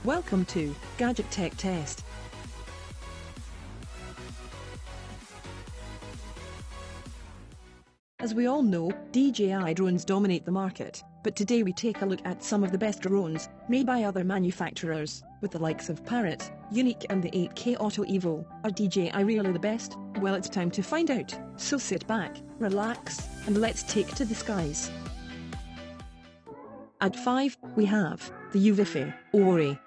Welcome to Gadget Tech Test. As we all know, DJI drones dominate the market, but today we take a look at some of the best drones made by other manufacturers, with the likes of Parrot, Unique and the 8K Auto Evo. Are DJI really the best? Well, it's time to find out, so sit back, relax, and let's take to the skies. At 5, we have the Uvifi Ori.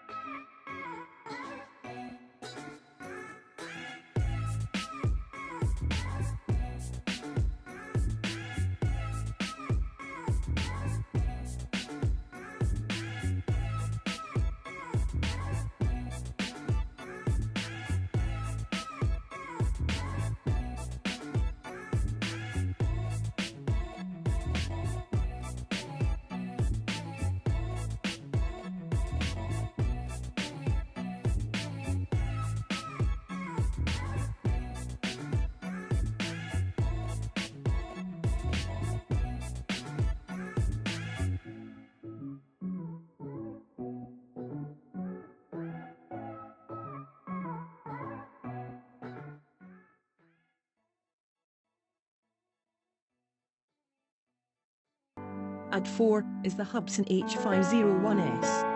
At 4 is the Hubsan H501S.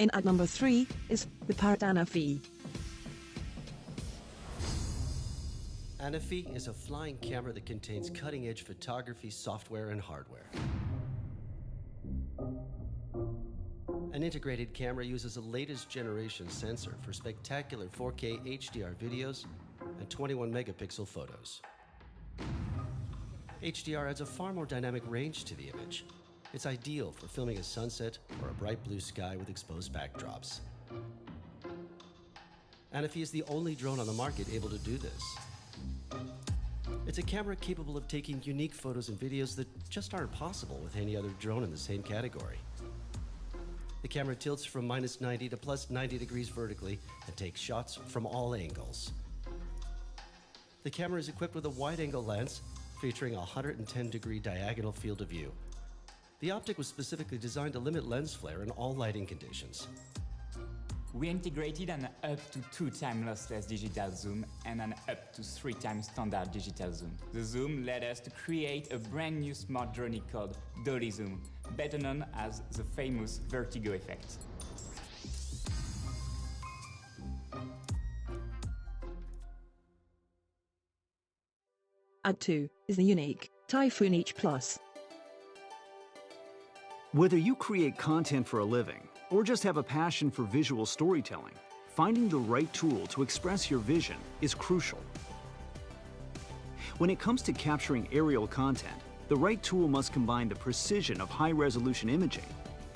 And at number 3 is the Parrot Anafi. Anafi is a flying camera that contains cutting-edge photography software and hardware. An integrated camera uses a latest generation sensor for spectacular 4K HDR videos and 21 megapixel photos. HDR adds a far more dynamic range to the image. It's ideal for filming a sunset or a bright blue sky with exposed backdrops. Anafi is the only drone on the market able to do this. It's a camera capable of taking unique photos and videos that just aren't possible with any other drone in the same category. The camera tilts from -90 to +90 degrees vertically and takes shots from all angles. The camera is equipped with a wide-angle lens featuring a 110-degree diagonal field of view. The optic was specifically designed to limit lens flare in all lighting conditions. We integrated an up to 2 times lossless digital zoom and an up to 3 times standard digital zoom. The zoom led us to create a brand new smart drone called Dolly Zoom, better known as the famous vertigo effect. At 2 is the Unique Typhoon H+. Whether you create content for a living or just have a passion for visual storytelling, finding the right tool to express your vision is crucial. When it comes to capturing aerial content, the right tool must combine the precision of high-resolution imaging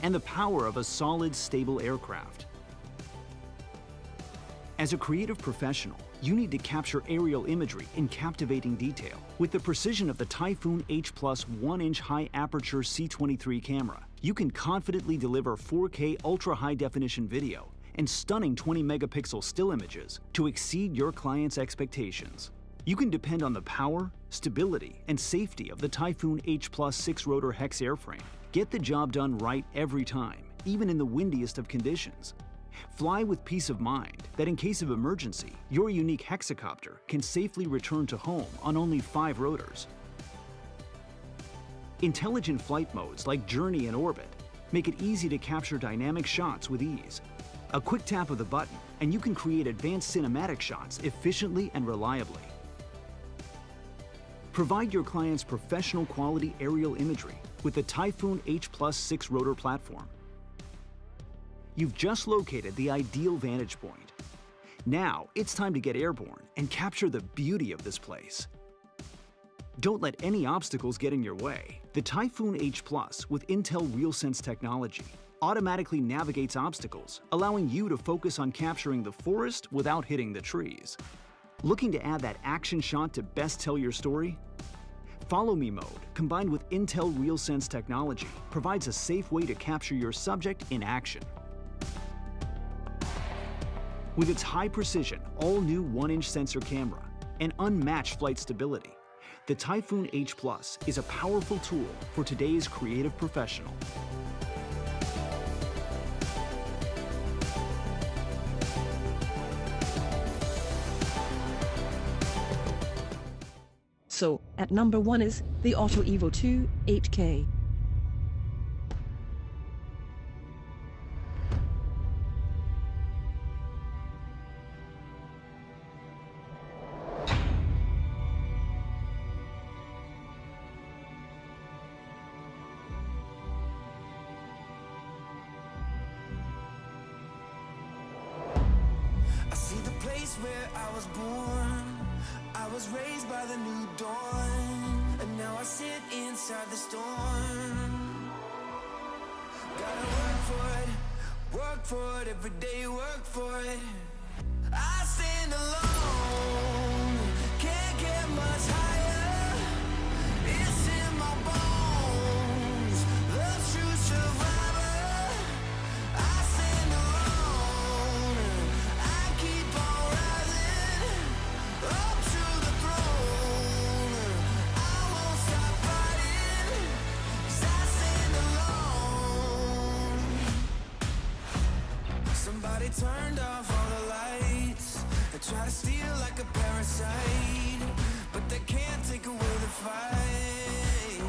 and the power of a solid, stable aircraft. As a creative professional, you need to capture aerial imagery in captivating detail. With the precision of the Typhoon H+ 1-inch high-aperture C23 camera, you can confidently deliver 4K ultra-high-definition video and stunning 20-megapixel still images to exceed your clients' expectations. You can depend on the power, stability, and safety of the Typhoon H Plus 6-rotor hex airframe. Get the job done right every time, even in the windiest of conditions. Fly with peace of mind that in case of emergency, your unique hexacopter can safely return to home on only 5 rotors. Intelligent flight modes like Journey and Orbit make it easy to capture dynamic shots with ease. A quick tap of the button, and you can create advanced cinematic shots efficiently and reliably. Provide your clients professional quality aerial imagery with the Typhoon H Plus 6-rotor platform. You've just located the ideal vantage point. Now it's time to get airborne and capture the beauty of this place. Don't let any obstacles get in your way. The Typhoon H Plus with Intel RealSense technology automatically navigates obstacles, allowing you to focus on capturing the forest without hitting the trees. Looking to add that action shot to best tell your story? Follow Me mode, combined with Intel RealSense technology, provides a safe way to capture your subject in action. With its high precision, all-new 1-inch sensor camera and unmatched flight stability, the Typhoon H Plus is a powerful tool for today's creative professional. So, at number 1 is the Auto Evo 2 8K. I see the place where I was born. I was raised by the new dawn, and now I sit inside the storm. Gotta work for it, every day work for it. I stand alone, can't get much higher. It's in my bones, the true survivor. I stand alone, I keep on rising up to the throne. I won't stop fighting, 'cause I stand alone. Somebody turned off all the lights. They try to steal like a parasite, but they can't take away the fight.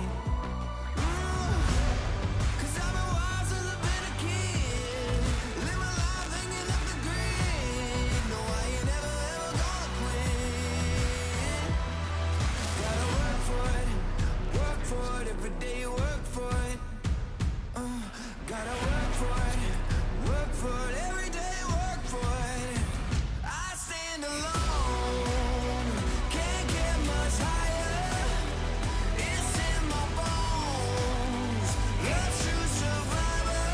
'Cause I've been wise since I've been a kid. Live my life hanging up the grid. No, I ain't never ever gonna quit. Gotta work for it, every day work for it. Gotta work for it, every day work for it. I stand alone, can't get much higher. It's in my bones, a true survivor.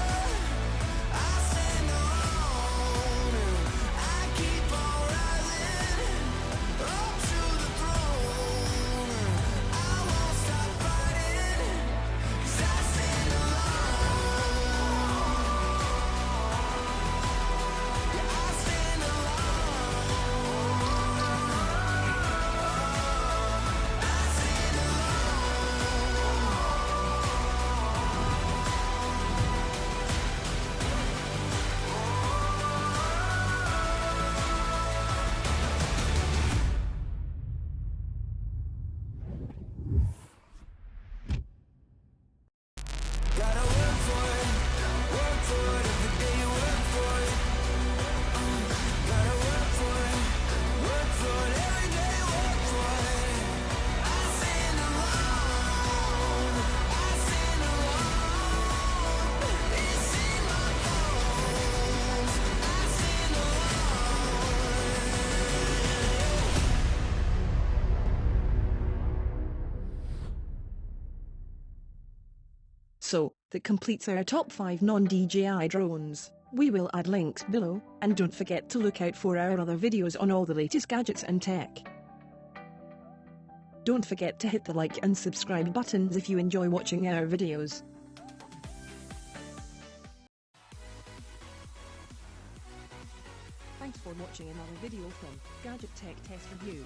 I stand alone, I keep on rising up to the throne. I won't stop fighting, 'cause I stand alone. Yeah, I stand alone. I stand Gotta work for it, every day work for it. Gotta work for it, every day work for it. I stand alone, it's in my bones. I stand So, that completes our top 5 non-DJI drones. We will add links below, and don't forget to look out for our other videos on all the latest gadgets and tech. Don't forget to hit the like and subscribe buttons if you enjoy watching our videos. Thanks for watching another video from Gadget Tech Test Review.